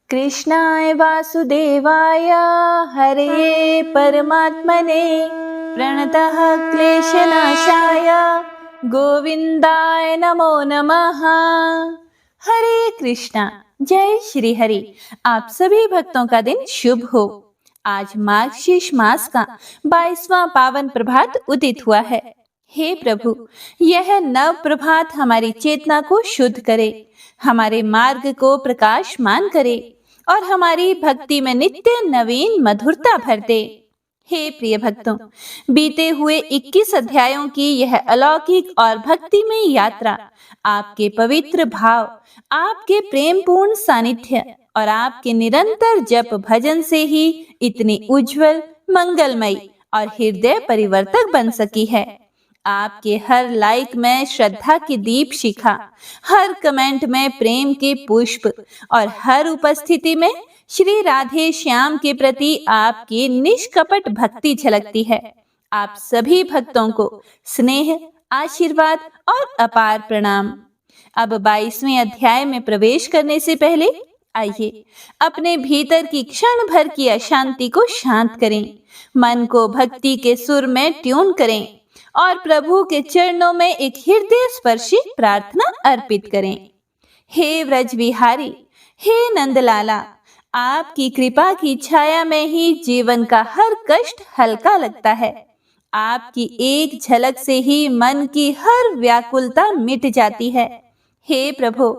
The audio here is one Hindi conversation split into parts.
कृष्णाय वासुदेवाय हरये परमात्मने प्रणतः क्लेशनाशाय गोविंदाय नमो नमः। हरे कृष्णा। जय श्री हरि। आप सभी भक्तों का दिन शुभ हो। आज मार्गशीर्ष मास का 22वां पावन प्रभात उदित हुआ है। हे प्रभु, यह नव प्रभात हमारी चेतना को शुद्ध करे, हमारे मार्ग को प्रकाशमान करे और हमारी भक्ति में नित्य नवीन मधुरता भर दे। हे प्रिय भक्तों, बीते हुए 21 अध्यायों की यह अलौकिक और भक्तिमय यात्रा आपके पवित्र भाव, आपके प्रेमपूर्ण सानिध्य और आपके निरंतर जप भजन से ही इतनी उज्जवल, मंगलमयी और हृदय परिवर्तक बन सकी है। आपके हर लाइक में श्रद्धा की दीप शिखा, हर कमेंट में प्रेम के पुष्प और हर उपस्थिति में श्री राधे श्याम के प्रति आपकी निष्कपट भक्ति झलकती है। आप सभी भक्तों को स्नेह, आशीर्वाद और अपार प्रणाम। अब 22वें अध्याय में प्रवेश करने से पहले आइए अपने भीतर की क्षण भर की अशांति को शांत करें, मन को भक्ति के सुर में ट्यून करें और प्रभु के चरणों में एक हृदय स्पर्शी प्रार्थना अर्पित करें। हे व्रज विहारी, हे नंदलाला, आपकी कृपा की छाया में ही जीवन का हर कष्ट हल्का लगता है। आपकी एक झलक से ही मन की हर व्याकुलता मिट जाती है। हे प्रभु,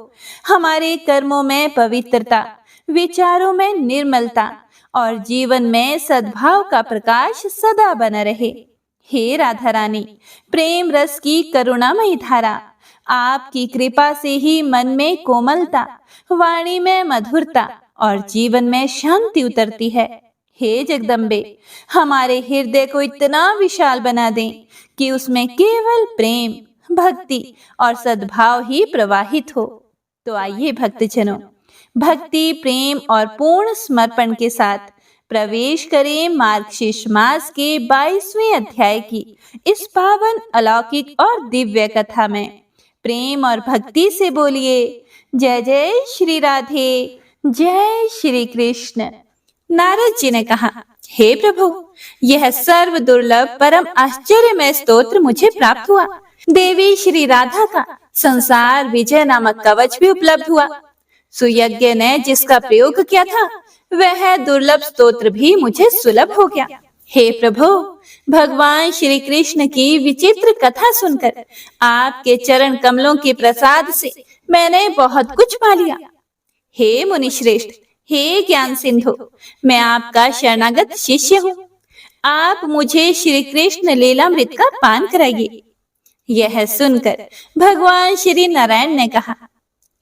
हमारे कर्मों में पवित्रता, विचारों में निर्मलता और जीवन में सद्भाव का प्रकाश सदा बना रहे। हे राधा रानी, प्रेम रस की करुणामयी धारा, आपकी कृपा से ही मन में कोमलता, वाणी में मधुरता और जीवन में शांति उतरती है। हे जगदम्बे, हमारे हृदय को इतना विशाल बना दें कि उसमें केवल प्रेम, भक्ति और सद्भाव ही प्रवाहित हो। तो आइए भक्तजनों, भक्ति, प्रेम और पूर्ण समर्पण के साथ प्रवेश करें मार्गशीर्ष मास के 22वें अध्याय की इस पावन, अलौकिक और दिव्य कथा में। प्रेम और भक्ति से बोलिए जय जय श्री राधे, जय श्री कृष्ण। नारद जी ने कहा, हे प्रभु, यह सर्व दुर्लभ परम आश्चर्यमय स्तोत्र मुझे प्राप्त हुआ। देवी श्री राधा का संसार विजय नामक कवच भी उपलब्ध हुआ। सुयज्ञ ने जिसका प्रयोग किया था वह दुर्लभ स्तोत्र भी मुझे सुलभ हो गया। हे प्रभु, भगवान श्री कृष्ण की विचित्र कथा सुनकर आपके चरण कमलों के प्रसाद से मैंने बहुत कुछ पा लिया। हे मुनि श्रेष्ठ, हे ज्ञान सिंधु, मैं आपका शरणागत शिष्य हूँ। आप मुझे श्री कृष्ण लीलामृत का पान कराइए। यह सुनकर भगवान श्री नारायण ने कहा,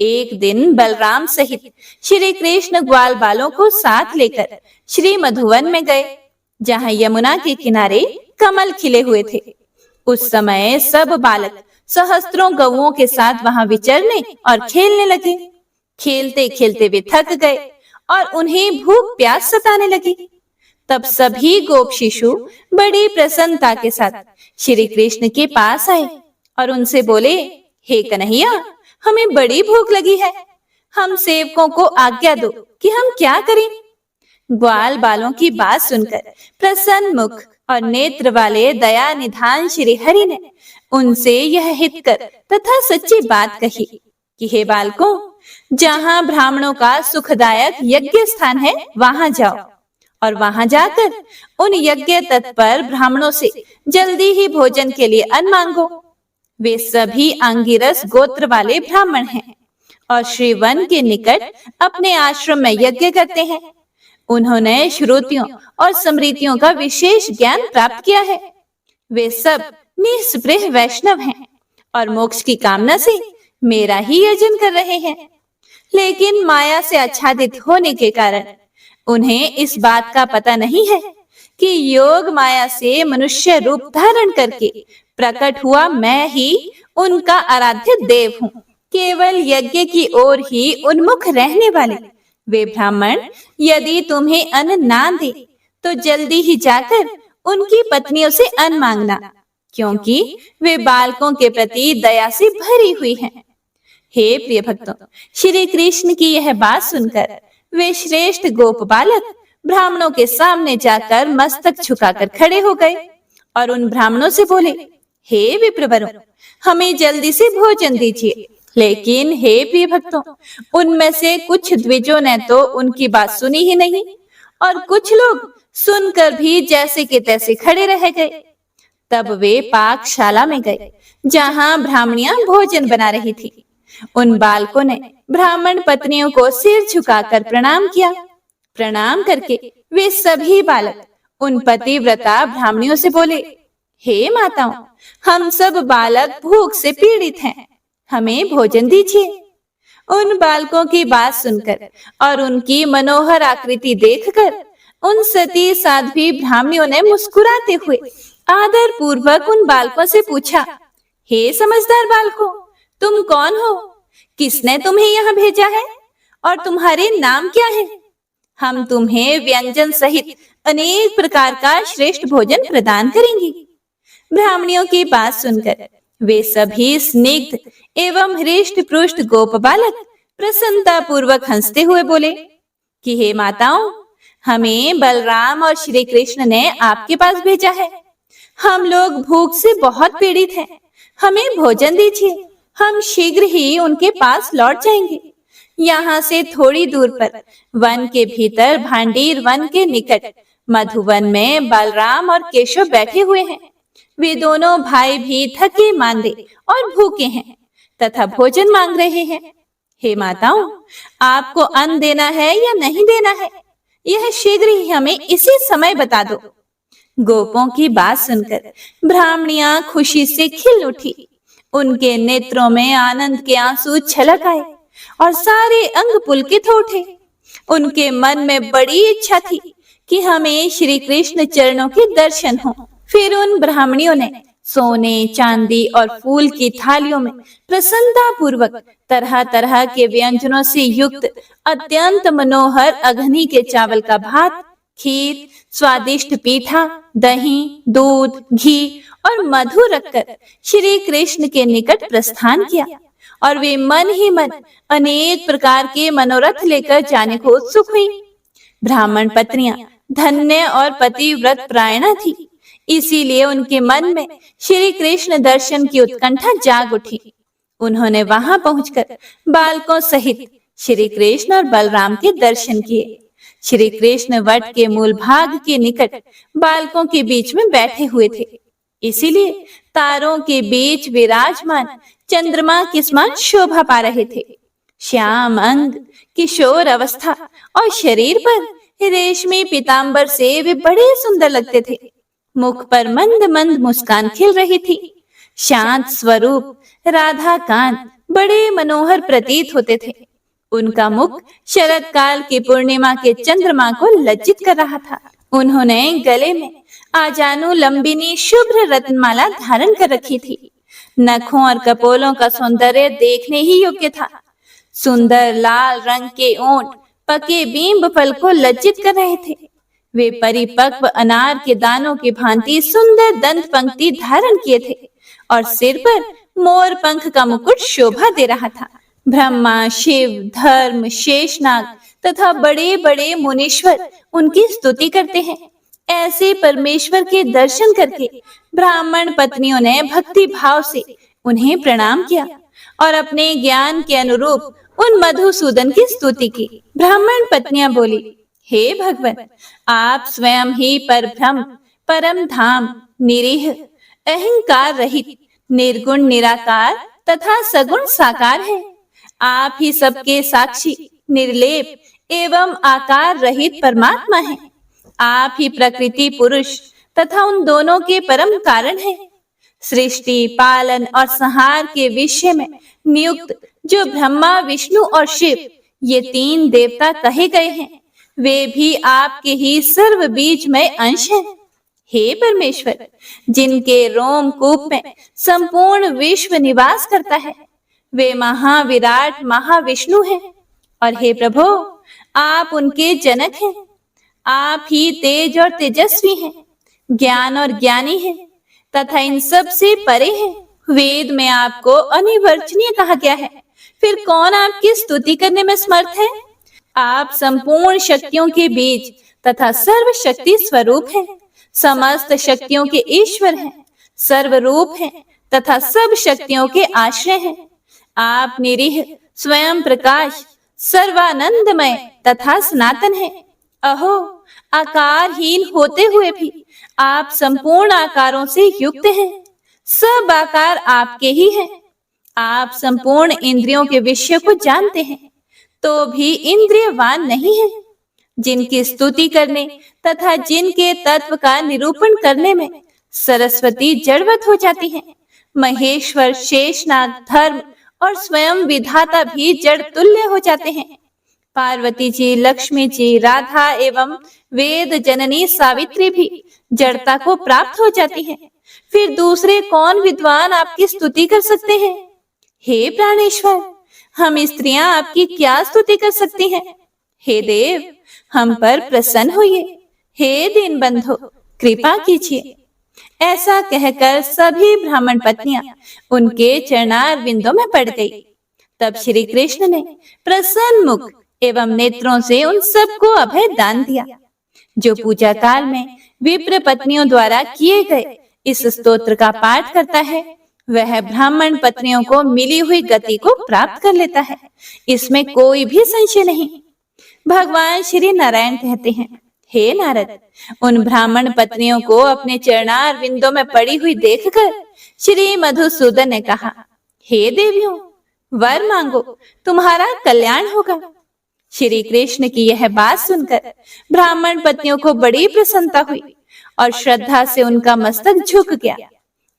एक दिन बलराम सहित श्री कृष्ण ग्वाल बालों को साथ लेकर श्री मधुवन में गए, जहाँ यमुना के किनारे कमल खिले हुए थे। उस समय सब बालक सहस्त्रों गौओं के साथ वहां विचरने और खेलने लगे। खेलते खेलते वे थक गए और उन्हें भूख प्यास सताने लगी। तब सभी गोप शिशु बड़ी प्रसन्नता के साथ श्री कृष्ण के पास आए और उनसे बोले, हे कन्हैया, हमें बड़ी भूख लगी है, हम सेवकों को आज्ञा दो कि हम क्या करें। ग्वाल बालों की बात सुनकर प्रसन्न मुख और नेत्र वाले दया निधान श्री हरि ने उनसे यह हित कर तथा सच्ची बात कही कि हे बालकों, जहाँ ब्राह्मणों का सुखदायक यज्ञ स्थान है वहां जाओ और वहां जाकर उन यज्ञ तत्पर ब्राह्मणों से जल्दी ही भोजन के लिए अन्न मांगो। वे सभी अंगिरस गोत्र वाले ब्राह्मण हैं और श्री वन के निकट अपने आश्रम में यज्ञ करते हैं। उन्होंने श्रुतियों और स्मृतियों का विशेष ज्ञान प्राप्त किया है। वे सब निस्पृह वैष्णव हैं और मोक्ष की कामना से मेरा ही यजन कर रहे हैं। लेकिन माया से आच्छादित होने के कारण उन्हें इस बात का पता नहीं है कि योग माया से मनुष्य रूप धारण करके प्रकट हुआ मैं ही उनका आराध्य देव हूँ। केवल यज्ञ की ओर ही उन्मुख रहने वाले वे ब्राह्मण यदि तुम्हें अन्न ना दे तो जल्दी ही जाकर उनकी पत्नियों से अन्न मांगना, क्योंकि वे बालकों के प्रति दया से भरी हुई हैं। हे प्रिय भक्तों, श्री कृष्ण की यह बात सुनकर वे श्रेष्ठ गोप बालक ब्राह्मणों के सामने जाकर मस्तक झुकाकर खड़े हो गए और उन ब्राह्मणों से बोले, हे विप्रवरों, हमें जल्दी से भोजन दीजिए। लेकिन हे प्रिय भक्तों, उनमें से कुछ द्विजों ने तो उनकी बात सुनी ही नहीं और कुछ लोग सुनकर भी जैसे के तैसे खड़े रह गए। तब वे पाकशाला में गए जहां ब्राह्मणियां भोजन बना रही थी। उन बालकों ने ब्राह्मण पत्नियों को सिर झुकाकर प्रणाम किया। प्रणाम करके वे सभी बालक उन पतिव्रता ब्राह्मणियों से बोले, हे माताओं, हम सब बालक भूख से पीड़ित हैं, हमें भोजन दीजिए। उन बालकों की बात सुनकर और उनकी मनोहर आकृति देखकर उन सती साध्वी ब्राह्मणियों ने मुस्कुराते हुए आदर पूर्वक उन बालकों से पूछा, हे समझदार बालकों, तुम कौन हो? किसने तुम्हें यहाँ भेजा है और तुम्हारे नाम क्या है? हम तुम्हें व्यंजन सहित अनेक प्रकार का श्रेष्ठ भोजन प्रदान करेंगे। ब्राह्मणियों की बात सुनकर वे सभी स्निग्ध एवं हृष्ट पुष्ट गोप बालक प्रसन्नता पूर्वक हंसते हुए बोले कि हे माताओं, हमें बलराम और श्री कृष्ण ने आपके पास भेजा है। हम लोग भूख से बहुत पीड़ित हैं, हमें भोजन दीजिए, हम शीघ्र ही उनके पास लौट जाएंगे। यहाँ से थोड़ी दूर पर वन के भीतर भांडीर वन के निकट मधुवन में बलराम और केशव बैठे हुए हैं। वे दोनों भाई भी थके मांदे और भूखे हैं तथा भोजन मांग रहे हैं। हे माताओं, आपको अन्न देना है या नहीं देना है, यह शीघ्र ही हमें इसी समय बता दो। गोपों की बात सुनकर ब्राह्मणियां खुशी से खिल उठी। उनके नेत्रों में आनंद के आंसू छलक आए और सारे अंग पुलकित हो उठे। उनके मन में बड़ी इच्छा थी कि हमें श्री कृष्ण चरणों के दर्शन हो। फिर उन ब्राह्मणियों ने सोने, चांदी और फूल की थालियों में प्रसन्नता पूर्वक तरह तरह के व्यंजनों से युक्त अत्यंत मनोहर अघनी के चावल का भात, खीर, स्वादिष्ट पीठा, दही, दूध, घी और मधु रखकर श्री कृष्ण के निकट प्रस्थान किया और वे मन ही मन अनेक प्रकार के मनोरथ लेकर जाने को उत्सुक हुई। ब्राह्मण पत्नियां धन्य और पतिव्रत प्रायणा थी, इसीलिए उनके मन में श्री कृष्ण दर्शन की उत्कंठा जाग उठी। उन्होंने वहां पहुंचकर बालकों सहित श्री कृष्ण और बलराम के दर्शन किए। श्री कृष्ण वट के मूल भाग के निकट बालकों के बीच में बैठे हुए थे, इसीलिए तारों के बीच विराजमान चंद्रमा के समान शोभा पा रहे थे। श्याम अंग, किशोर अवस्था और शरीर पर रेशमी पीतांबर से वे बड़े सुंदर लगते थे। मुख पर मंद मंद मुस्कान खिल रही थी। शांत स्वरूप राधा कांत बड़े मनोहर प्रतीत होते थे। उनका मुख शरद काल की पूर्णिमा के चंद्रमा को लज्जित कर रहा था। उन्होंने गले में आजानु लंबिनी शुभ्र रत्नमाला धारण कर रखी थी। नखों और कपोलों का सौंदर्य देखने ही योग्य था। सुंदर लाल रंग के ओंठ पके बींब फल को लज्जित कर रहे थे। वे परिपक्व अनार के दानों की भांति सुंदर दंत पंक्ति धारण किए थे और सिर पर मोर पंख का मुकुट शोभा दे रहा था। ब्रह्मा, शिव, धर्म, शेषनाग तथा बड़े बड़े मुनीश्वर उनकी स्तुति करते हैं। ऐसे परमेश्वर के दर्शन करके ब्राह्मण पत्नियों ने भक्ति भाव से उन्हें प्रणाम किया और अपने ज्ञान के अनुरूप उन मधुसूदन की स्तुति की। ब्राह्मण पत्नियां बोली, हे भगवान, आप स्वयं ही परब्रह्म, परम धाम, निरीह, अहंकार रहित, निर्गुण निराकार तथा सगुण साकार है। आप ही सबके साक्षी, निर्लेप एवं आकार रहित परमात्मा हैं। आप ही प्रकृति पुरुष तथा उन दोनों के परम कारण हैं। सृष्टि, पालन और संहार के विषय में नियुक्त जो ब्रह्मा, विष्णु और शिव ये तीन देवता कहे गए हैं, वे भी आपके ही सर्व बीजमय अंश हैं। हे परमेश्वर, जिनके रोम कूप में संपूर्ण विश्व निवास करता है, वे महाविराट महाविष्णु हैं। और हे प्रभु, आप उनके जनक हैं। आप ही तेज और तेजस्वी हैं, ज्ञान और ज्ञानी हैं तथा इन सब से परे हैं। वेद में आपको अनिवर्चनीय कहा गया है, फिर कौन आपकी स्तुति करने में समर्थ है? आप संपूर्ण शक्तियों के बीज तथा सर्व शक्ति स्वरूप हैं, समस्त शक्तियों के ईश्वर हैं, सर्वरूप हैं तथा सब शक्तियों के आश्रय हैं। आप निरीह स्वयं प्रकाश, सर्वानंदमय तथा सनातन हैं। अहो, आकारहीन होते हुए भी आप संपूर्ण आकारों से युक्त हैं। सब आकार आपके ही हैं। आप संपूर्ण इंद्रियों के विषय को जानते हैं, तो भी इंद्रियवान नहीं है। जिनकी स्तुति करने तथा जिनके तत्व का निरूपण करने में सरस्वती जड़वत हो जाती हैं, महेश्वर, शेषनाग, धर्म और स्वयं विधाता भी जड़ तुल्य हो जाते हैं। पार्वती जी, लक्ष्मी जी, राधा एवं वेद जननी सावित्री भी जड़ता को प्राप्त हो जाती हैं। फिर दूसरे कौन विद्वान आपकी स्तुति कर सकते हैं? हे प्राणेश्वर, हम स्त्रियां आपकी क्या स्तुति कर सकती हैं? हे देव, हम पर प्रसन्न होइए। हे दीनबंधो, कृपा कीजिए। ऐसा कहकर सभी ब्राह्मण पत्नियां उनके चरणार बिंदों में पड़ गई। तब श्री कृष्ण ने प्रसन्न मुख एवं नेत्रों से उन सबको अभय दान दिया। जो पूजा काल में विप्र पत्नियों द्वारा किए गए इस स्तोत्र का पाठ करता है, वह ब्राह्मण पत्नियों को मिली हुई गति को प्राप्त कर लेता है। इसमें कोई भी संशय नहीं। भगवान श्री नारायण कहते हैं, हे नारद, उन ब्राह्मण पत्नियों को अपने चरणार बिंदों में पड़ी हुई देखकर श्री मधुसूदन ने कहा, हे देवियों, वर मांगो, तुम्हारा कल्याण होगा। श्री कृष्ण की यह बात सुनकर ब्राह्मण पत्नियों को बड़ी प्रसन्नता हुई और श्रद्धा से उनका मस्तक झुक गया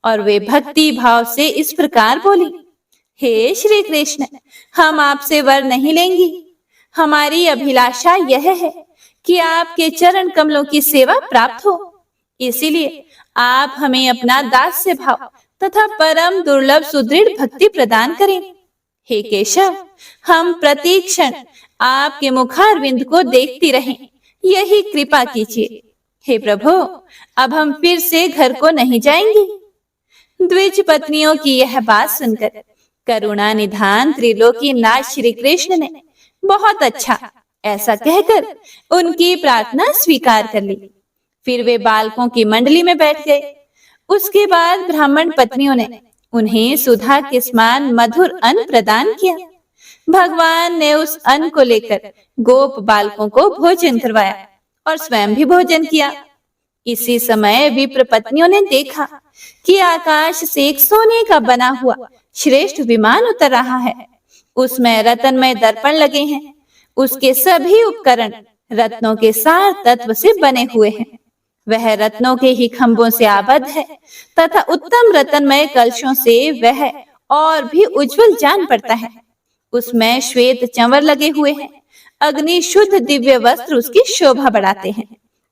और वे भक्ति भाव से इस प्रकार बोली, हे श्री कृष्ण, हम आपसे वर नहीं लेंगी। हमारी अभिलाषा यह है कि आपके चरण कमलों की सेवा प्राप्त हो। इसीलिए आप हमें अपना दास्य भाव तथा परम दुर्लभ सुदृढ़ भक्ति प्रदान करें। हे केशव, हम प्रतीक्षण आपके मुखारविंद को देखती रहें, यही कृपा कीजिए। हे प्रभु, अब हम फिर से घर को नहीं जाएंगे। द्विज पत्नियों की यह बात सुनकर करुणा निधान त्रिलोकी नाथ श्री कृष्ण ने बहुत अच्छा ऐसा कहकर उनकी प्रार्थना स्वीकार कर ली। फिर वे बालकों की मंडली में बैठ गए। उसके बाद ब्राह्मण पत्नियों ने उन्हें सुधा के समान मधुर अन्न प्रदान किया। भगवान ने उस अन्न को लेकर गोप बालकों को भोजन करवाया और स्वयं भी भोजन किया। इसी समय विप्र पत्नियों ने देखा कि आकाश से एक सोने का बना हुआ श्रेष्ठ विमान उतर रहा है। उसमें रत्नमय दर्पण लगे हैं। उसके सभी उपकरण रत्नों के सार तत्व से बने हुए हैं। वह रत्नों के ही खंभों से आबद्ध है तथा उत्तम रत्नमय कलशों से वह और भी उज्जवल जान पड़ता है। उसमें श्वेत चंवर लगे हुए हैं। अग्नि शुद्ध दिव्य वस्त्र उसकी शोभा बढ़ाते हैं।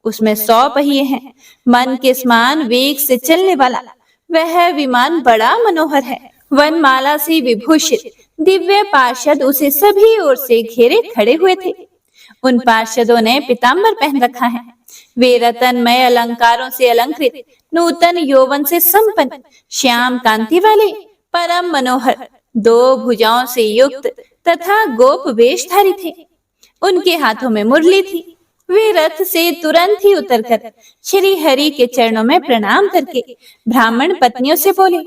उसमें 100 पहिए हैं। मन के समान वेग से चलने वाला वह विमान बड़ा मनोहर है। वनमाला से विभूषित दिव्य पार्षद उसे सभी ओर से घेरे खड़े हुए थे। उन पार्षदों ने पीताम्बर पहन रखा है। वे रत्नमय अलंकारों से अलंकृत, नूतन यौवन से संपन्न, श्याम कांति वाले, परम मनोहर, 2 भुजाओं से युक्त तथा गोप वेशधारी थे। उनके हाथों में मुरली थी। वे रथ से तुरंत ही उतरकर श्री हरि के चरणों में प्रणाम करके ब्राह्मण पत्नियों से बोले,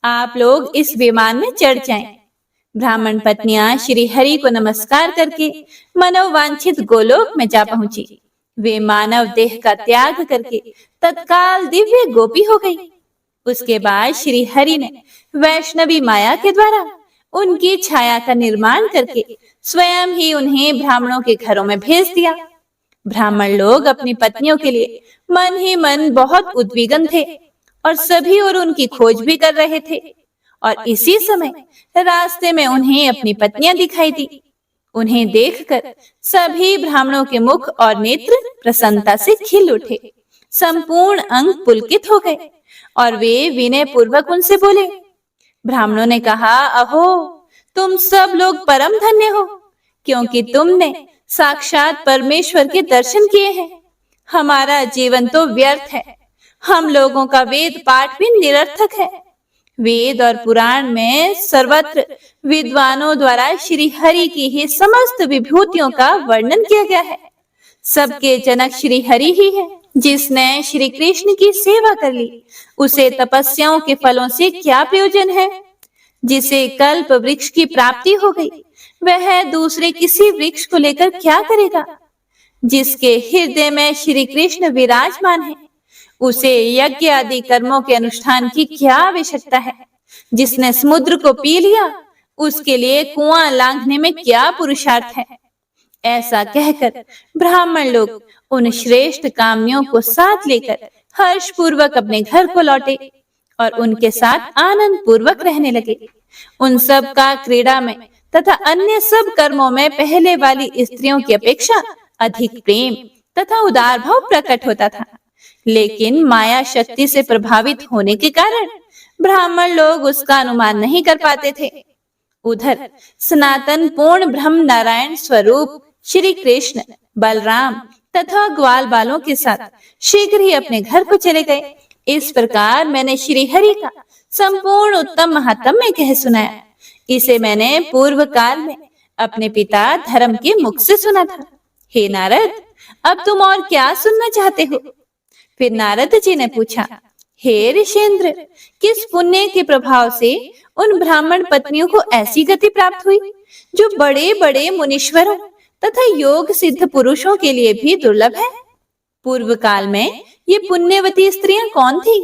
आप लोग इस विमान में चढ़ जाएं। ब्राह्मण पत्नियां श्री हरि को नमस्कार करके मनोवांछित गोलोक में जा पहुंची। वे मानव देह का त्याग करके तत्काल दिव्य गोपी हो गई। उसके बाद श्री हरि ने वैष्णवी माया के द्वारा उनकी छाया का निर्माण करके स्वयं ही उन्हें ब्राह्मणों के घरों में भेज दिया। ब्राह्मण लोग अपनी पत्नियों के लिए मन ही मन बहुत उद्विग्न थे और सभी और उनकी खोज भी कर रहे थे। और इसी समय रास्ते में उन्हें अपनी पत्नियां दिखाई दी। उन्हें देखकर सभी ब्राह्मणों के मुख और नेत्र प्रसन्नता से खिल उठे। संपूर्ण अंग पुलकित हो गए और वे विनय पूर्वक उनसे बोले। ब्राह्मणों ने कहा, अहो, तुम सब लोग परम धन्य हो, क्योंकि तुमने साक्षात परमेश्वर के दर्शन किए हैं। हमारा जीवन तो व्यर्थ है। हम लोगों का वेद पाठ भी निरर्थक है। वेद और पुराण में सर्वत्र विद्वानों द्वारा श्री हरि की ही समस्त विभूतियों का वर्णन किया गया है। सबके जनक श्री हरि ही है। जिसने श्री कृष्ण की सेवा कर ली, उसे तपस्याओं के फलों से क्या प्रयोजन है? जिसे कल्प वृक्ष की प्राप्ति हो गई, वह दूसरे किसी वृक्ष को लेकर क्या करेगा? जिसके हृदय में श्री कृष्ण विराजमान है, उसे यज्ञ आदि कर्मों के अनुष्ठान की क्या आवश्यकता है? जिसने समुद्र को पी लिया, उसके लिए कुआं लांघने में क्या पुरुषार्थ है? ऐसा कहकर ब्राह्मण लोग उन श्रेष्ठ कामियों को साथ लेकर हर्ष पूर्वक अपने घर को लौटे और उनके साथ आनंद पूर्वक रहने लगे। उन सब का क्रीड़ा में तथा अन्य सब कर्मों में पहले वाली स्त्रियों की अपेक्षा अधिक प्रेम तथा उदार भाव प्रकट होता था। लेकिन माया शक्ति से प्रभावित होने के कारण ब्राह्मण लोग उसका अनुमान नहीं कर पाते थे। उधर सनातन पूर्ण ब्रह्म नारायण स्वरूप श्री कृष्ण बलराम तथा ग्वाल बालों के साथ शीघ्र ही अपने घर को चले गए। इस प्रकार मैंने श्री हरि का संपूर्ण उत्तम महात्म्य कह सुनाया। इसे मैंने पूर्व काल में अपने पिता धर्म के मुख से सुना था। हे नारद, अब तुम और क्या सुनना चाहते हो? फिर नारद जी ने पूछा, हे ऋषेंद्र, किस पुण्य के प्रभाव से उन ब्राह्मण पत्नियों को ऐसी गति प्राप्त हुई जो बड़े बड़े मुनीश्वरों तथा योग सिद्ध पुरुषों के लिए भी दुर्लभ है? पूर्व काल में ये पुण्यवती स्त्रियां कौन थी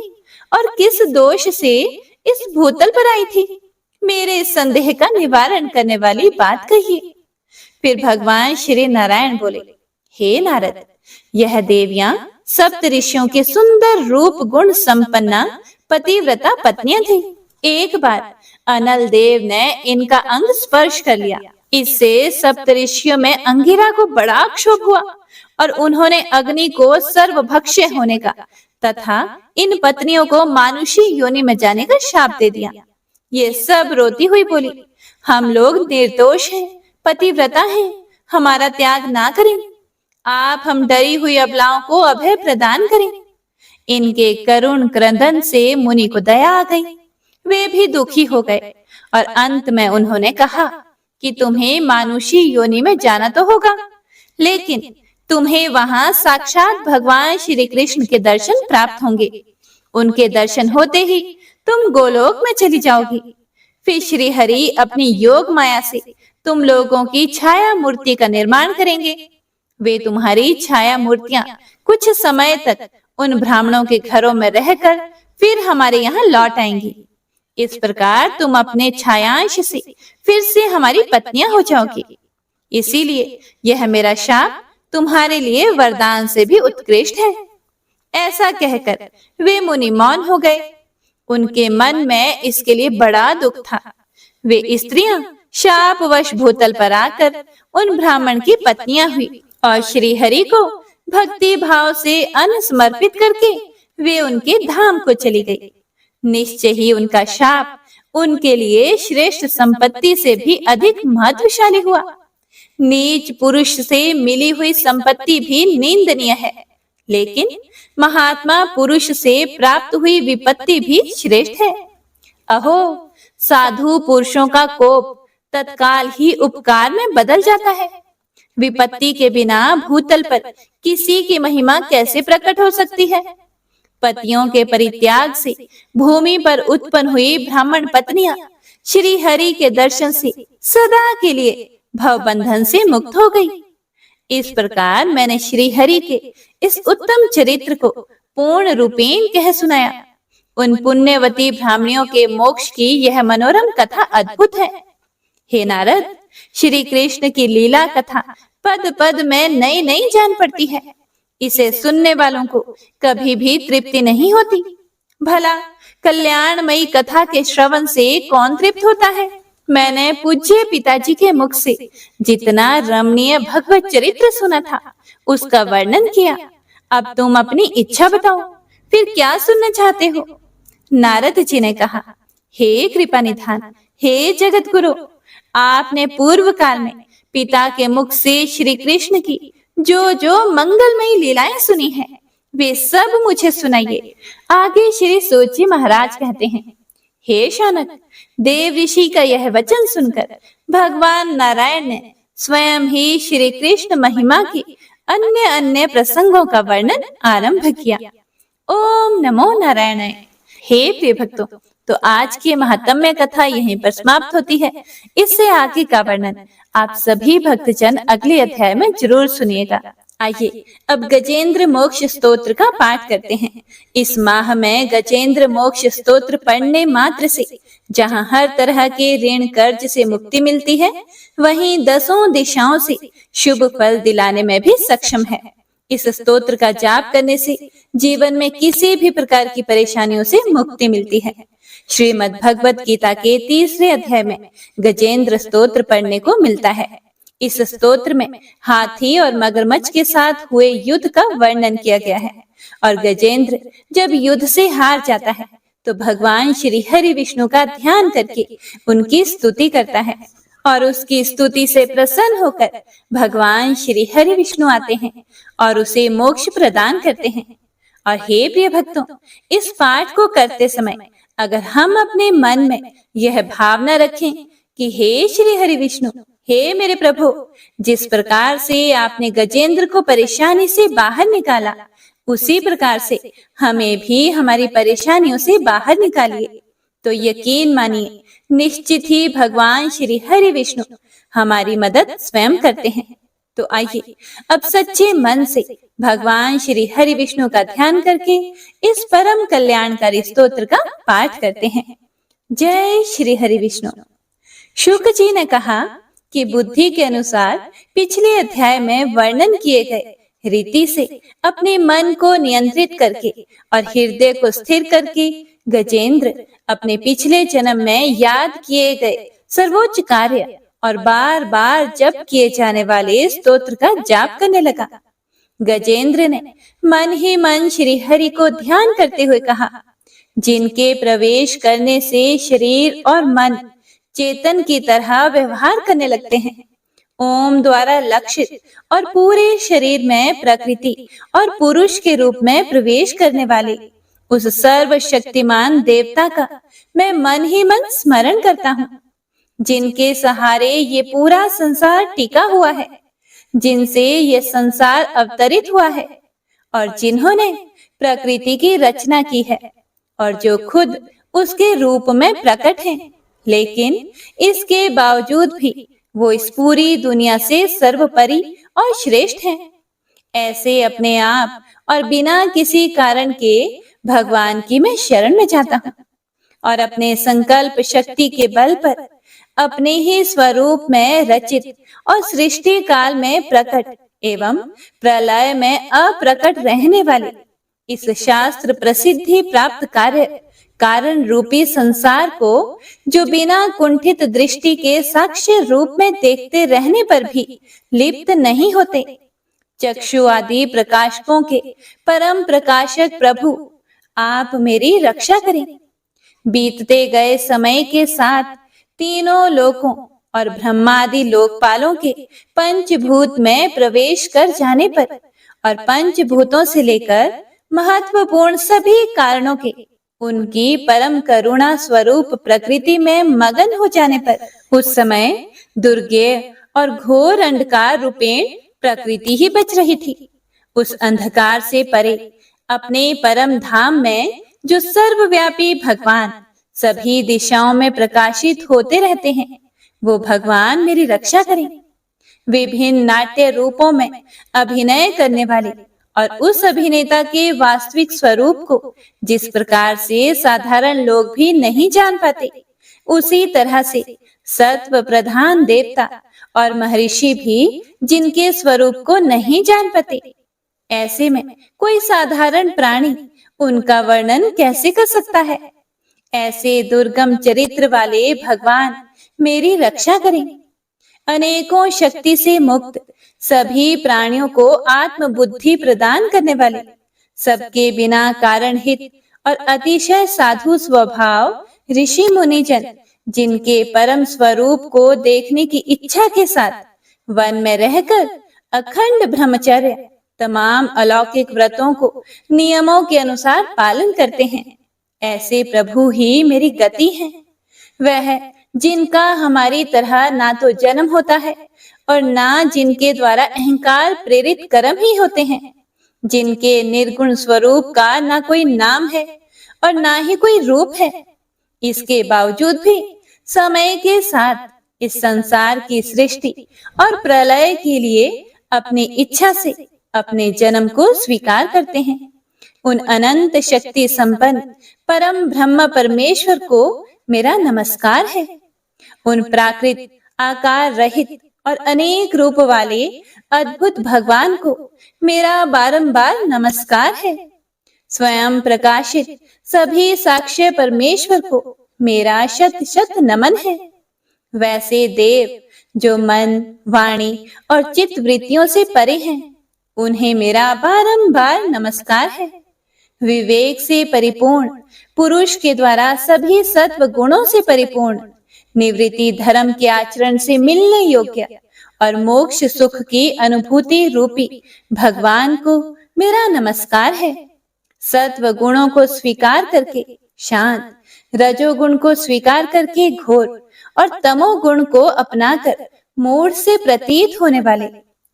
और किस दोष से इस भूतल पर आई थी? मेरे संदेह का निवारण करने वाली बात कहिए। फिर भगवान श्री नारायण बोले, हे नारद, यह देवियां सप्त ऋषियों के सुंदर रूप गुण संपन्ना पतिव्रता पत्नियां थी। एक बार अनल देव ने इनका अंग स्पर्श कर लिया। इससे सप्त ऋषियों में अंगिरा को बड़ा क्षोभ हुआ और उन्होंने अग्नि को सर्वभक्ष्य होने का तथा इन पत्नियों को मानुषी योनि में जाने का शाप दे दिया। ये सब रोती हुई बोली, हम लोग निर्दोष हैं, पतिव्रता हैं, हमारा त्याग ना करें। आप हम डरी हुई अबलाओं को अभय प्रदान करें। इनके करुण क्रंदन से मुनि को दया आ गई। वे भी दुखी हो गए और अंत में उन्होंने कहा कि तुम्हें मानुषी योनि में जाना तो होगा, लेकिन तुम्हें वहां साक्षात भगवान श्री कृष्ण के दर्शन प्राप्त होंगे। उनके दर्शन होते ही तुम गोलोक में चली जाओगी। फिर श्री हरि अपनी योग माया से तुम लोगों की छाया मूर्ति का निर्माण करेंगे। वे तुम्हारी छाया मूर्तियां कुछ समय तक उन ब्राह्मणों के घरों में रहकर फिर हमारे यहाँ लौट आएंगी। इस प्रकार तुम अपने छायांश से फिर से हमारी पत्नियां हो जाओगी। इसीलिए यह मेरा शाप तुम्हारे लिए वरदान से भी उत्कृष्ट है। ऐसा कहकर वे मुनि मौन हो गए। उनके मन में इसके लिए बड़ा दुख था। वे स्त्रियां शापवश भूतल पर आकर उन ब्राह्मण की पत्नियां हुई और श्री हरि को भक्ति भाव से अन्न समर्पित करके वे उनके धाम को चली गई। निश्चय ही उनका शाप उनके लिए श्रेष्ठ संपत्ति से भी अधिक महत्वशाली हुआ। नीच पुरुष से मिली हुई संपत्ति भी निंदनीय है, लेकिन महात्मा पुरुष से प्राप्त हुई विपत्ति भी श्रेष्ठ है। अहो, साधु पुरुषों का कोप तत्काल ही उपकार में बदल जाता है। विपत्ति के बिना भूतल पर किसी की महिमा कैसे प्रकट हो सकती है? पतियों के परित्याग से भूमि पर उत्पन्न हुई ब्राह्मण पत्नियां श्री हरि के दर्शन से सदा के लिए भव बंधन से मुक्त हो गई। इस प्रकार मैंने श्री हरि के इस उत्तम चरित्र को पूर्ण रूपेण कह सुनाया। उन पुण्यवती ब्राह्मणियों के मोक्ष की यह मनोरम कथा अद्भुत है। हे नारद, श्री कृष्ण की लीला कथा पद पद में नई नई जान पड़ती है। इसे सुनने वालों को कभी भी तृप्ति नहीं होती। भला कल्याणमयी कथा के श्रवण से कौन तृप्त होता है? मैंने पूज्य पिताजी के मुख से जितना रमणीय भगवत चरित्र सुना था उसका वर्णन किया। अब तुम अपनी इच्छा बताओ, फिर क्या सुनना चाहते हो? नारद जी ने कहा, हे कृपा निधान, हे जगत गुरु, आपने पूर्व काल में पिता के मुख से श्री कृष्ण की जो जो मंगलमयी लीलाएं सुनी हैं, वे सब मुझे सुनाइए। आगे श्री सूत जी महाराज कहते हैं, हे शौनक, देव ऋषि का यह वचन सुनकर भगवान नारायण ने स्वयं ही श्री कृष्ण महिमा के अन्य अन्य प्रसंगों का वर्णन आरंभ किया। ओम नमो नारायणाय। हे प्रिय भक्तों, तो आज की महात्म्य कथा यहीं पर समाप्त होती है। इससे आगे का वर्णन आप सभी भक्तजन अगले अध्याय में जरूर सुनिएगा। आइए अब गजेंद्र मोक्ष स्तोत्र का पाठ करते हैं। इस माह में गजेंद्र मोक्ष स्तोत्र पढ़ने मात्र से जहां हर तरह के ऋण कर्ज से मुक्ति मिलती है, वहीं 10 दिशाओं से शुभ फल दिलाने में भी सक्षम है। इस स्तोत्र का जाप करने से जीवन में किसी भी प्रकार की परेशानियों से मुक्ति मिलती है। श्रीमद् भगवत गीता के 3रे अध्याय में गजेंद्र स्तोत्र पढ़ने को मिलता है। इस स्तोत्र में हाथी और मगरमच्छ के साथ हुए युद्ध का वर्णन किया गया है और गजेंद्र जब युद्ध से हार जाता है तो भगवान श्री हरि विष्णु का ध्यान करके उनकी स्तुति करता है और उसकी स्तुति से प्रसन्न होकर भगवान श्री हरि विष्णु आते हैं और उसे मोक्ष प्रदान करते हैं। और हे प्रिय भक्तों, इस पाठ को करते समय अगर हम अपने मन में यह भावना रखें कि हे श्री हरि विष्णु, हे मेरे प्रभु, जिस प्रकार से आपने गजेंद्र को परेशानी से बाहर निकाला, उसी प्रकार से हमें भी हमारी परेशानियों से बाहर निकालिए, तो यकीन मानिए निश्चित ही भगवान श्री हरि विष्णु हमारी मदद स्वयं करते हैं। तो आइए अब सच्चे मन से भगवान श्री हरि विष्णु का ध्यान करके इस परम कल्याणकारी स्तोत्र का पाठ करते हैं। जय श्री हरि विष्णु। शुक जी ने कहा कि बुद्धि के अनुसार पिछले अध्याय में वर्णन किए गए रीति से अपने मन को नियंत्रित करके और हृदय को स्थिर करके गजेंद्र अपने पिछले जन्म में याद किए गए सर्वोच्च कार्य और बार बार जप किए जाने वाले स्तोत्र का जाप करने लगा। गजेंद्र ने मन ही मन श्री हरि को ध्यान करते हुए कहा, जिनके प्रवेश करने से शरीर और मन चेतन की तरह व्यवहार करने लगते हैं, ओम द्वारा लक्षित और पूरे शरीर में प्रकृति और पुरुष के रूप में प्रवेश करने वाले उस सर्वशक्तिमान देवता का मैं मन ही मन स्मरण करता हूँ, जिनके सहारे ये पूरा संसार टिका हुआ है, जिनसे ये संसार अवतरित हुआ है और जिन्होंने प्रकृति की रचना की है और जो खुद उसके रूप में प्रकट हैं, लेकिन इसके बावजूद भी वो इस पूरी दुनिया से सर्वोपरि और श्रेष्ठ हैं। ऐसे अपने आप और बिना किसी कारण के भगवान की मैं शरण में जाता हूँ और अपने संकल्प शक्ति के बल पर अपने ही स्वरूप में रचित और सृष्टि काल में प्रकट एवं प्रलय में अप्रकट रहने वाले इस शास्त्र प्रसिद्धि प्राप्त कार्य कारण रूपी संसार को, जो बिना कुंठित दृष्टि के साक्ष्य रूप में देखते रहने पर भी लिप्त नहीं होते, चक्षु आदि प्रकाशकों के परम प्रकाशक प्रभु, आप मेरी रक्षा करें। बीतते गए समय के साथ तीनों लोकों और ब्रह्मादि लोकपालों के पंचभूत में प्रवेश कर जाने पर और पंचभूतों से लेकर महत्वपूर्ण सभी कारणों के उनकी परम करुणा स्वरूप प्रकृति में मगन हो जाने पर उस समय दुर्गेय और घोर अंधकार रूपेण प्रकृति ही बच रही थी। उस अंधकार से परे अपने परम धाम में जो सर्वव्यापी भगवान सभी दिशाओं में प्रकाशित होते रहते हैं, वो भगवान मेरी रक्षा करें। विभिन्न नाट्य रूपों में अभिनय करने वाले और उस अभिनेता के वास्तविक स्वरूप को जिस प्रकार से साधारण लोग भी नहीं जान पाते, उसी तरह से सत्व प्रधान देवता और महर्षि भी जिनके स्वरूप को नहीं जान पाते, ऐसे में कोई साधारण प्राणी उनका वर्णन कैसे कर सकता है। ऐसे दुर्गम चरित्र वाले भगवान मेरी रक्षा करें। अनेकों शक्ति से मुक्त सभी प्राणियों को आत्म बुद्धि प्रदान करने वाले, सबके बिना कारण हित और अतिशय साधु स्वभाव ऋषि मुनिजन, जिनके परम स्वरूप को देखने की इच्छा के साथ वन में रहकर अखंड ब्रह्मचर्य तमाम अलौकिक व्रतों को नियमों के अनुसार पालन करते हैं, ऐसे प्रभु ही मेरी गति हैं। वह जिनका हमारी तरह ना तो जन्म होता है और ना जिनके द्वारा अहंकार प्रेरित कर्म ही होते हैं, जिनके निर्गुण स्वरूप का ना कोई नाम है और ना ही कोई रूप है। इसके बावजूद भी समय के साथ इस संसार की सृष्टि और प्रलय के लिए अपनी इच्छा से अपने जन्म को स्वीकार करते हैं। उन अनंत शक्ति संपन्न परम ब्रह्म परमेश्वर को मेरा नमस्कार है। उन प्राकृत आकार रहित और अनेक रूप वाले अद्भुत भगवान को मेरा बारंबार नमस्कार है। स्वयं प्रकाशित सभी साक्ष्य परमेश्वर को मेरा शत शत नमन है। वैसे देव जो मन, वाणी और चित्त वृत्तियों से परे हैं, उन्हें मेरा बारंबार नमस्कार है। विवेक से परिपूर्ण पुरुष के द्वारा सभी सत्व गुणों से परिपूर्ण, निवृत्ति धर्म के आचरण से मिलने योग्य और मोक्ष सुख की अनुभूति रूपी भगवान को मेरा नमस्कार है। सत्व गुणों को स्वीकार करके शांत, रजोगुण को स्वीकार करके घोर और तमोगुण को अपनाकर मूढ़ से प्रतीत होने वाले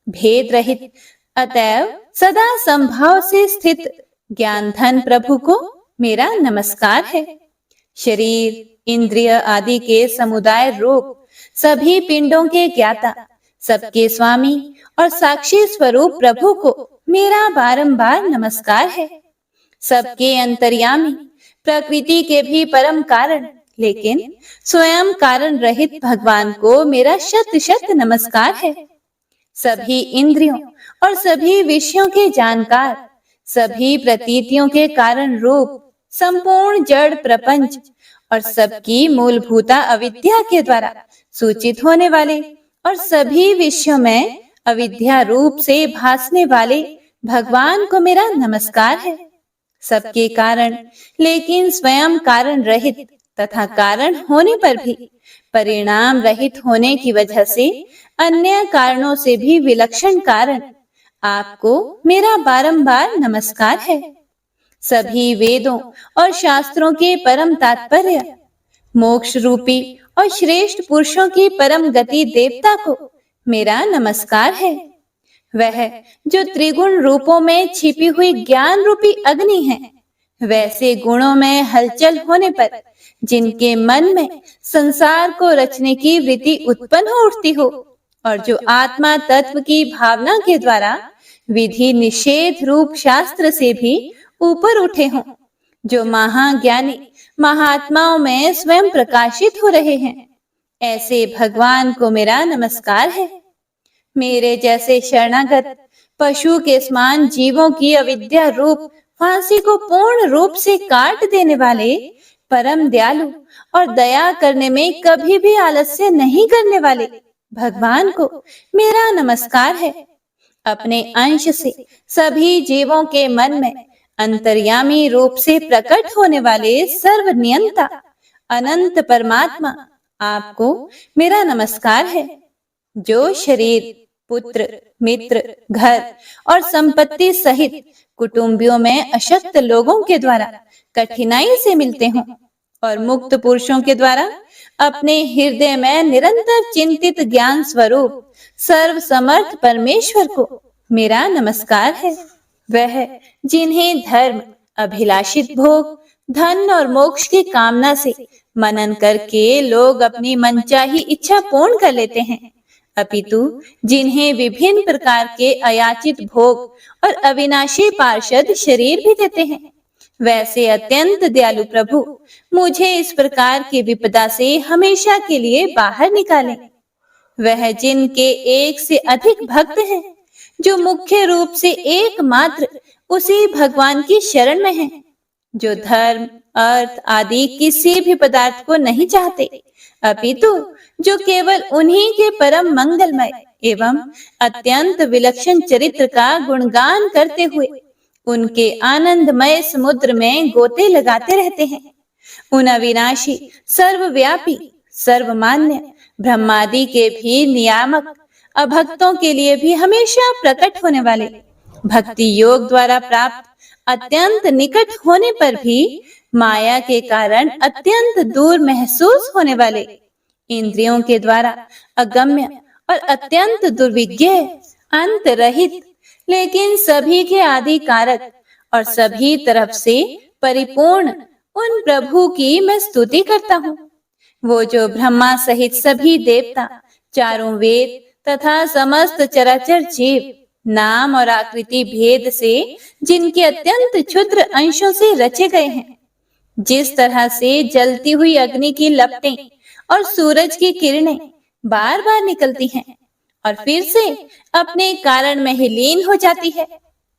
भेद रहित, अतएव सदा संभाव से स्थित ज्ञान धन प्रभु को मेरा नमस्कार है। शरीर, इंद्रिय आदि के समुदाय रूप सभी पिंडों के ज्ञाता, सबके स्वामी और साक्षी स्वरूप प्रभु को मेरा बारंबार नमस्कार है। सबके अंतर्यामी, प्रकृति के भी परम कारण लेकिन स्वयं कारण रहित भगवान को मेरा शत शत नमस्कार है। सभी इंद्रियों और सभी विषयों के जानकार, सभी प्रतीतियों के कारण रूप संपूर्ण जड़ प्रपंच और सबकी मूलभूता अविद्या के द्वारा सूचित होने वाले और सभी विषयों में अविद्या रूप से भासने वाले भगवान को मेरा नमस्कार है। सबके कारण लेकिन स्वयं कारण रहित तथा कारण होने पर भी परिणाम रहित होने की वजह से अन्य कारणों से भी विलक्षण कारण आपको मेरा बारंबार नमस्कार है। सभी वेदों और शास्त्रों के परम तात्पर्य, मोक्ष रूपी और श्रेष्ठ पुरुषों की परम गति देवता को मेरा नमस्कार है। वह जो त्रिगुण रूपों में छिपी हुई ज्ञान रूपी अग्नि है, वैसे गुणों में हलचल होने पर जिनके मन में संसार को रचने की वृत्ति उत्पन्न हो उठती हो और जो आत्मा तत्व की भावना के द्वारा विधि निषेध रूप शास्त्र से भी ऊपर उठे हों, जो महाज्ञानी महात्माओं में स्वयं प्रकाशित हो रहे हैं, ऐसे भगवान को मेरा नमस्कार है। मेरे जैसे शरणागत पशु के समान जीवों की अविद्या रूप फांसी को पूर्ण रूप से काट देने वाले परम दयालु और दया करने में कभी भी आलस्य नहीं करने वाले भगवान को मेरा नमस्कार है। अपने अंश से सभी जीवों के मन में अंतर्यामी रूप से प्रकट होने वाले सर्वनियंता अनंत परमात्मा आपको मेरा नमस्कार है। जो शरीर, पुत्र, मित्र, घर और संपत्ति सहित कुटुंबियों में अशक्त लोगों के द्वारा कठिनाई से मिलते हों और मुक्त पुरुषों के द्वारा अपने हृदय में निरंतर चिंतित ज्ञान स्वरूप सर्व समर्थ परमेश्वर को मेरा नमस्कार है। वह जिन्हें धर्म, अभिलाषित भोग, धन और मोक्ष की कामना से मनन करके लोग अपनी मनचाही इच्छा पूर्ण कर लेते हैं, अपितु जिन्हें विभिन्न प्रकार के अयाचित भोग और अविनाशी पार्षद शरीर भी देते हैं, वैसे अत्यंत दयालु प्रभु मुझे इस प्रकार की विपदा से हमेशा के लिए बाहर निकालें। वह जिनके एक से अधिक भक्त हैं, जो मुख्य रूप से एकमात्र उसी भगवान की शरण में हैं, जो धर्म, अर्थ आदि किसी भी पदार्थ को नहीं चाहते, अपितु जो केवल उन्हीं के परम मंगलमय एवं अत्यंत विलक्षण चरित्र का गुणगान करते हुए उनके आनंदमय समुद्र में गोते लगाते रहते हैं। उन अविनाशी, सर्वव्यापी, सर्वमान्य ब्रह्मादि के भी नियामक, अभक्तों के लिए भी हमेशा प्रकट होने वाले, भक्ति योग द्वारा प्राप्त अत्यंत निकट होने पर भी माया के कारण अत्यंत दूर महसूस होने वाले, इंद्रियों के द्वारा अगम्य और अत्यंत दुर्विज्ञ, अंत रहित, लेकिन सभी के आदि कारक और सभी तरफ से परिपूर्ण उन प्रभु की मैं स्तुति करता हूँ। वो जो ब्रह्मा सहित सभी देवता, चारों वेद तथा समस्त चराचर जीव नाम और आकृति भेद से जिनके अत्यंत क्षुद्र अंशों से रचे गए हैं, जिस तरह से जलती हुई अग्नि की लपटें और सूरज की किरणें बार बार निकलती हैं और फिर से अपने कारण में ही लीन हो जाती है,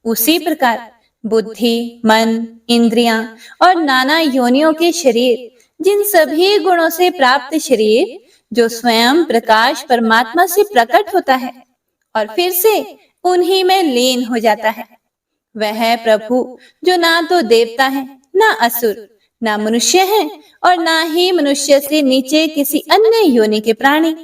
उसी प्रकार बुद्धि, मन, इंद्रियां और नाना योनियों के शरीर, जिन सभी गुणों से प्राप्त शरीर जो स्वयं प्रकाश परमात्मा से प्रकट होता है और फिर से उन्हीं में लीन हो जाता है, वह प्रभु जो ना तो देवता है, ना असुर, ना मनुष्य है और ना ही मनुष्य से नीचे किसी अन्य योनि के प्राणी,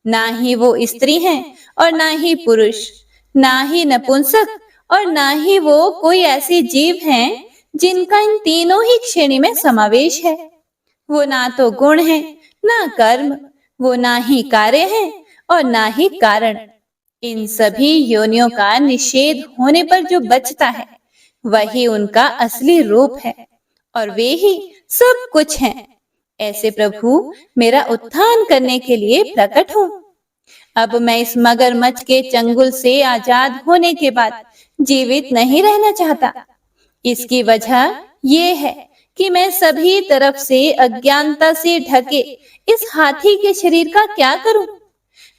ना ही वो स्त्री हैं और ना ही पुरुष, ना ही नपुंसक और ना ही वो कोई ऐसे जीव हैं जिनका इन तीनों ही श्रेणी में समावेश है। वो ना तो गुण है, ना कर्म, वो ना ही कार्य है और ना ही कारण। इन सभी योनियों का निषेध होने पर जो बचता है वही उनका असली रूप है और वे ही सब कुछ हैं। ऐसे प्रभु मेरा उत्थान करने के लिए प्रकट हूँ। अब मैं इस मगरमच्छ के चंगुल से आजाद होने के बाद जीवित नहीं रहना चाहता। इसकी वजह ये है कि मैं सभी तरफ से अज्ञानता से ढके इस हाथी के शरीर का क्या करूं?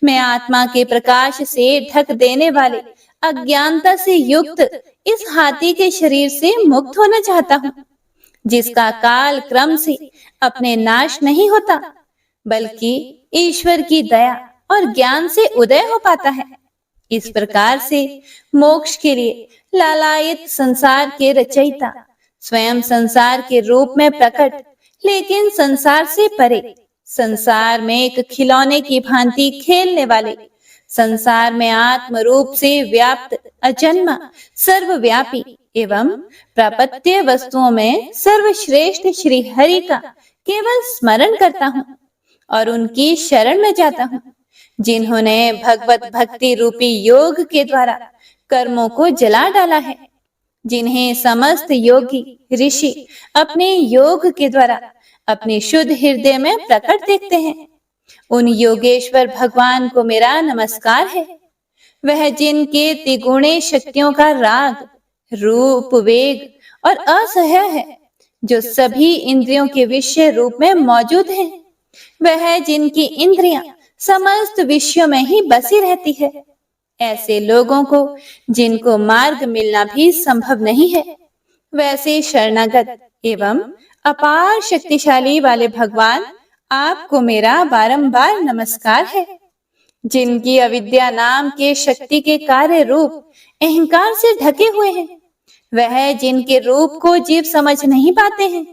मैं आत्मा के प्रकाश से ढक देने वाले अज्ञानता से युक्त इस हाथी के शरीर से मुक्त होना चाहता हूँ, जिसका काल क्रम से अपने नाश नहीं होता, बल्कि ईश्वर की दया और ज्ञान से उदय हो पाता है। इस प्रकार से मोक्ष के लिए लालायित संसार के रचयिता स्वयं संसार के रूप में प्रकट, लेकिन संसार से परे, संसार में एक खिलौने की भांति खेलने वाले, संसार में आत्म रूप से व्याप्त अजन्मा, सर्वव्यापी एवं प्रापत्य वस्तुओं में सर्वश्रेष्ठ श्री हरि का केवल स्मरण करता हूँ और उनकी शरण में जाता हूँ, जिन्होंने भगवत भक्ति रूपी योग के द्वारा कर्मों को जला डाला है, जिन्हें समस्त योगी ऋषि अपने योग के द्वारा अपने शुद्ध हृदय में प्रकट देखते हैं। उन योगेश्वर भगवान को मेरा नमस्कार है। वह जिनके त्रिगुणे शक्तियों का राग, रूप, वेग और असह्य है, जो सभी इंद्रियों के विषय रूप में मौजूद हैं। वह जिनकी इंद्रियां समस्त विषयों में ही बसी रहती है। ऐसे लोगों को जिनको मार्ग मिलना भी संभव नहीं है, वैसे शरणागत एवं अपार शक्तिशाली वाले भगवान आपको मेरा बारंबार नमस्कार है। जिनकी अविद्या नाम के शक्ति के कार्य रूप अहंकार से ढके हुए हैं, वह जिनके रूप को जीव समझ नहीं पाते हैं,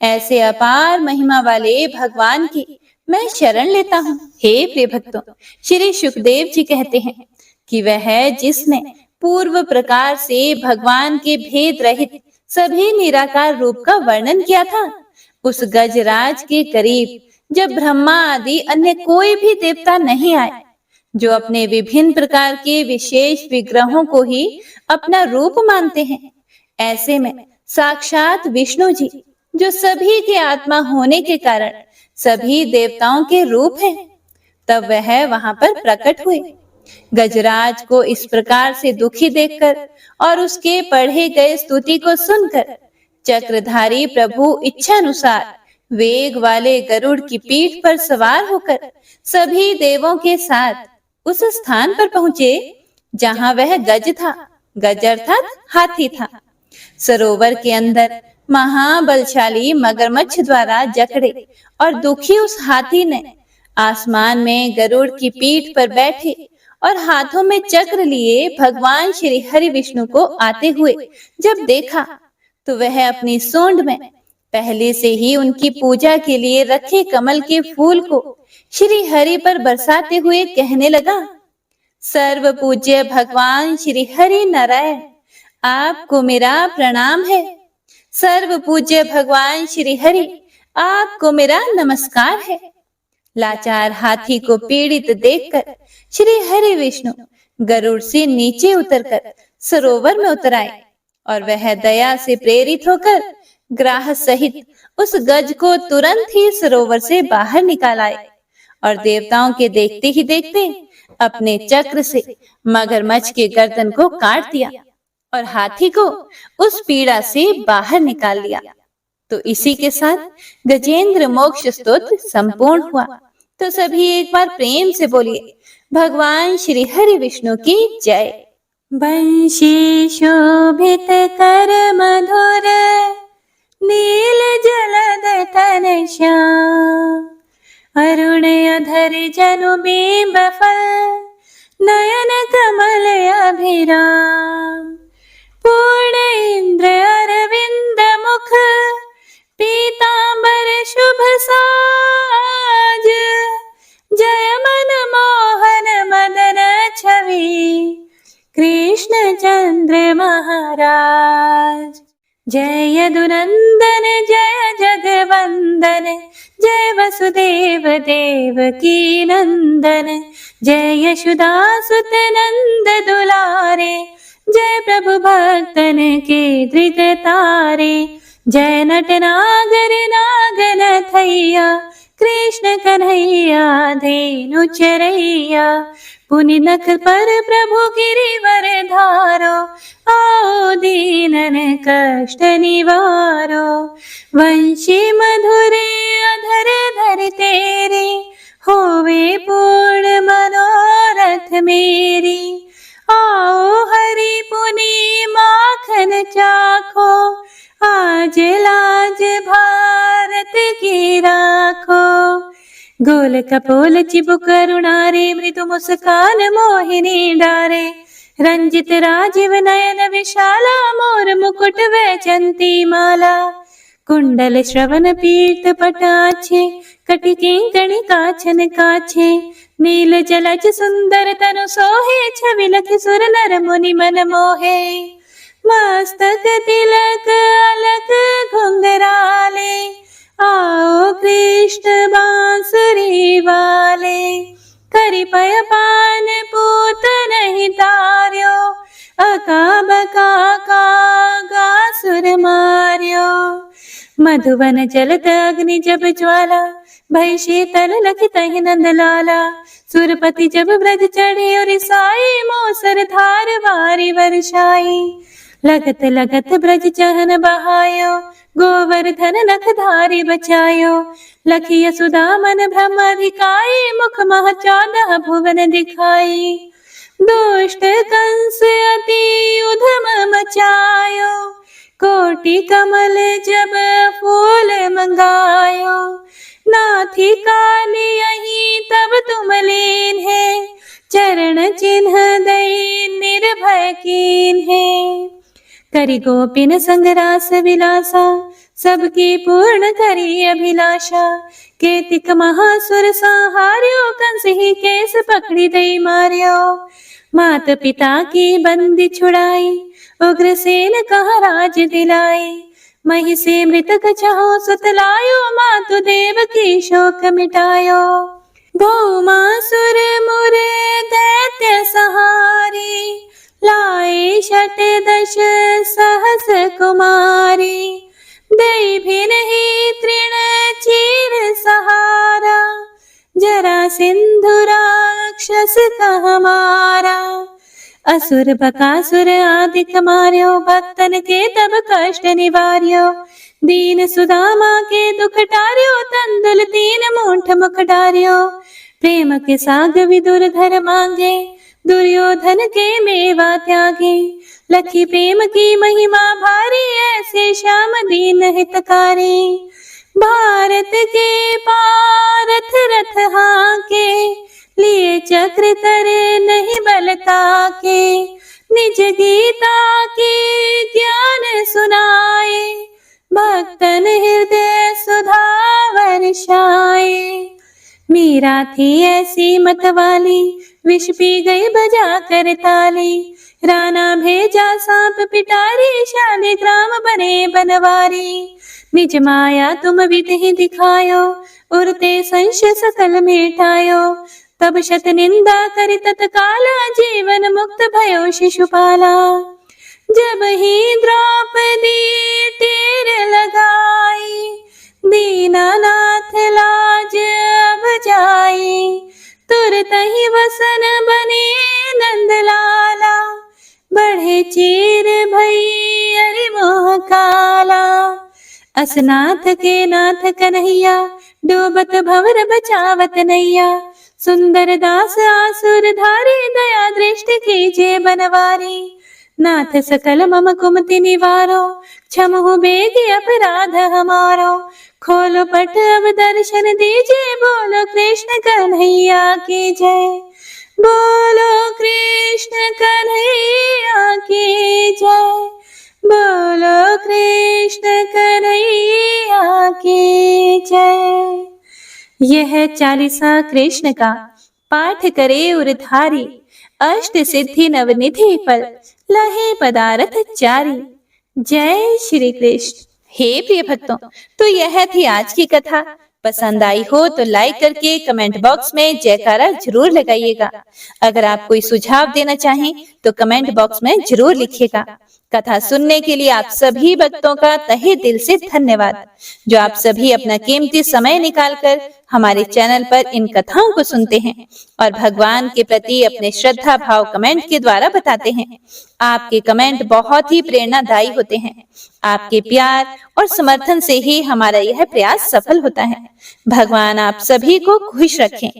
ऐसे अपार महिमा वाले भगवान की मैं शरण लेता हूँ। हे प्रिय भक्तों, श्री सुखदेव जी कहते हैं कि वह जिसने पूर्व प्रकार से भगवान के भेद रहित सभी निराकार रूप का वर्णन किया था, उस गजराज के करीब जब ब्रह्मा आदि अन्य कोई भी देवता नहीं आए, जो अपने विभिन्न प्रकार के विशेष विग्रहों को ही अपना रूप मानते हैं, ऐसे में साक्षात विष्णु जी, जो सभी के आत्मा होने के कारण सभी देवताओं के रूप हैं, तब वह वहां पर प्रकट हुए। गजराज को इस प्रकार से दुखी देखकर और उसके पढ़े गए स्तुति को सुनकर चक्रधारी प्रभु इच्छानुसार वेग वाले गरुड़ की पीठ पर सवार होकर सभी देवों के साथ उस स्थान पर पहुंचे जहां वह गज था। गज अर्थात हाथी था। सरोवर के अंदर महाबलशाली मगरमच्छ द्वारा जकड़े और दुखी उस हाथी ने आसमान में गरुड़ की पीठ पर बैठे और हाथों में चक्र लिए भगवान श्री हरि विष्णु को आते हुए जब देखा, तो वह अपनी सूंड में पहले से ही उनकी पूजा के लिए रखे कमल के फूल को श्री हरि पर बरसाते हुए कहने लगा, सर्व पूज्य भगवान श्री हरि नारायण, आपको मेरा प्रणाम है। सर्व पूज्य भगवान श्री हरि, आपको मेरा नमस्कार है। लाचार हाथी को पीड़ित देखकर श्री हरि विष्णु गरुड़ से नीचे उतरकर सरोवर में उतर आए और वह दया से प्रेरित होकर ग्राह सहित उस गज को तुरंत ही सरोवर से बाहर निकाल आए और देवताओं के देखते ही देखते अपने चक्र से मगरमच्छ के गर्दन को काट दिया और हाथी को उस पीड़ा से बाहर निकाल लिया। तो इसी के साथ गजेंद्र मोक्ष स्तोत्र संपूर्ण हुआ। तो सभी एक बार प्रेम से बोलिए, भगवान श्री हरि विष्णु की जय। बंशी शोभित कर मधुर, नील जलद तन श्याम, अरुण अधर जनु बिंब फल, नयन कमल अभिराम, पूर्ण इंद्र अरविंद मुख, पीतांबर शुभ साज, जय मन मोहन मदन छवि, कृष्ण चंद्र महाराज। जय यदुनंदन जय जगवंदन, जय वसुदेव देवकी नंदन, जय यशोदासुत नंद दुलारे, जय प्रभु भक्तन के धृत तारे, जय नटनागर नागन थैया, कृष्ण कन्हैया धेनु चरैया, पुनि नख पर प्रभु गिरिवर धारो, आओ दीनन कष्ट निवारो, वंशी मधुरे अधर धर तेरे, होवे पूर्ण मनोरथ मेरी, आओ हरि पुनि माखन चाखो, आज लाज भारत की राखो, गोल कपोल चिबुक करुणारे, मृदु मुस्कान मोहिनी डारे, रंजित राजीव नयन विशाला, मोर मुकुट वैजंती माला, कुंडल श्रवण पीत पटाछे, कटि किंकणी काछन काछे, नील जलज सुंदर तनु सोहे, छवि लख सुर नर मुनि मन मोहे, मस्तक तिलक अलक घुंघराले, आओ कृष्ण बांसुरी वाले, करि पय पान पूत नहीं तार्यो, अका बका का सुर मार्यो, मधुवन जलत अग्नि जब ज्वाला, भय शीतल लखि तहि नंद लाला, सुरपति जब ब्रज चढ़े और साई, मोसर धार वारी वर्षाई, लगत लगत ब्रज चहन बहायो, गोवर्धन नख धारी बचायो, लखी यशोदा मन ब्रह्माधिकाई, मुख मह 14 भुवन दिखाई, दुष्ट कंस अति उधम मचायो, कोटि कमल जब फूल मंगायो, नाथी काली यही तब तुम लीन है, चरण चिन्ह दई निर्भय कीन है, करि गोपिन संग रास विलासा, सबकी पूर्ण करी अभिलाषा, केतिक महासुर संहार्यो, कंस ही केस पकड़ी दई मार्यो, मात पिता की बंदी छुड़ाई, उग्रसेन कहा राज दिलाई, मही से मृतक चाहो सुतलायो, मातु देव की शोक मिटायो, भौमासुर मुरे दैत्य सहारी, लाए 68 सहस कुमारी, दई भी नहीं तृण चीर सहारा, जरा सिंधु राक्षस का हमारा, असुर बकासुर आदिक मार्यो, भक्तन के तब कष्ट निवार्यो, दीन सुदामा के दुख टार्यो, तंदुल 3 मूठ मुख डार्यो, प्रेम के साग विदुर धर मांगे, दुर्योधन के मेवा त्यागे, लखी प्रेम की महिमा भारी, ऐसे श्याम दीन हितकारी, भारत के पारथ रथ हाके, लिए चक्र करे नहीं बलता के, निज गीता के ज्ञान सुनाए, भक्तन हृदय सुधा वर्षाए, मीरा थी ऐसी मत वाली, विष पी गई बजा कर ताली, राणा भेजा सांप पिटारी, शालिग्राम बने बनवारी। निज माया तुम विधि दिखायो, उरते संश सकल मिटायो। तब शत निंदा करि तत्काला, जीवन मुक्त भयो शिशुपाला। जब ही द्रौपदी तीर लगाई, दीनानाथ लाज अब जाई। तुरत ही वसन बने नंदलाला, बढ़े चीर भई अरि मोह काला। असनाथ के नाथ कन्हैया, डूबत भंवर बचावत नैया। सुंदर दास आसुर धारी, दया दृष्टि कीजिए बनवारी। नाथ सकल मम कुमति निवारो, क्षमहु बेगी अपराध हमारो। खोलो पट अब दर्शन दीजिए, बोलो कृष्ण कन्हैया की जय। बोलो कृष्ण कन्हैया की जय। बोलो कृष्ण कन्हैया की जय। यह चालीसा कृष्ण का पाठ करे उरधारी, अष्ट सिद्धि नवनिधि फल लहे पदारथ चारी। जय श्री कृष्ण। हे प्रिय भक्तों, तो यह थी आज की कथा। पसंद आई हो तो लाइक करके कमेंट बॉक्स में जयकारा जरूर लगाइएगा। अगर आप कोई सुझाव देना चाहें तो कमेंट बॉक्स में जरूर लिखिएगा। कथा सुनने के लिए आप सभी भक्तों का तहे दिल से धन्यवाद, जो आप सभी अपना कीमती समय निकालकर हमारे चैनल पर इन कथाओं को सुनते हैं और भगवान के प्रति अपने श्रद्धा भाव कमेंट के द्वारा बताते हैं। आपके कमेंट बहुत ही प्रेरणादायी होते हैं। आपके प्यार और समर्थन से ही हमारा यह प्रयास सफल होता है। भगवान आप सभी को खुश रखें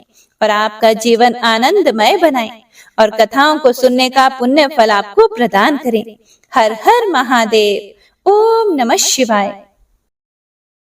और आपका जीवन आनंदमय बनाएं और कथाओं को सुनने का पुण्य फल आपको प्रदान करें। हर हर महादेव। ओम नमः शिवाय।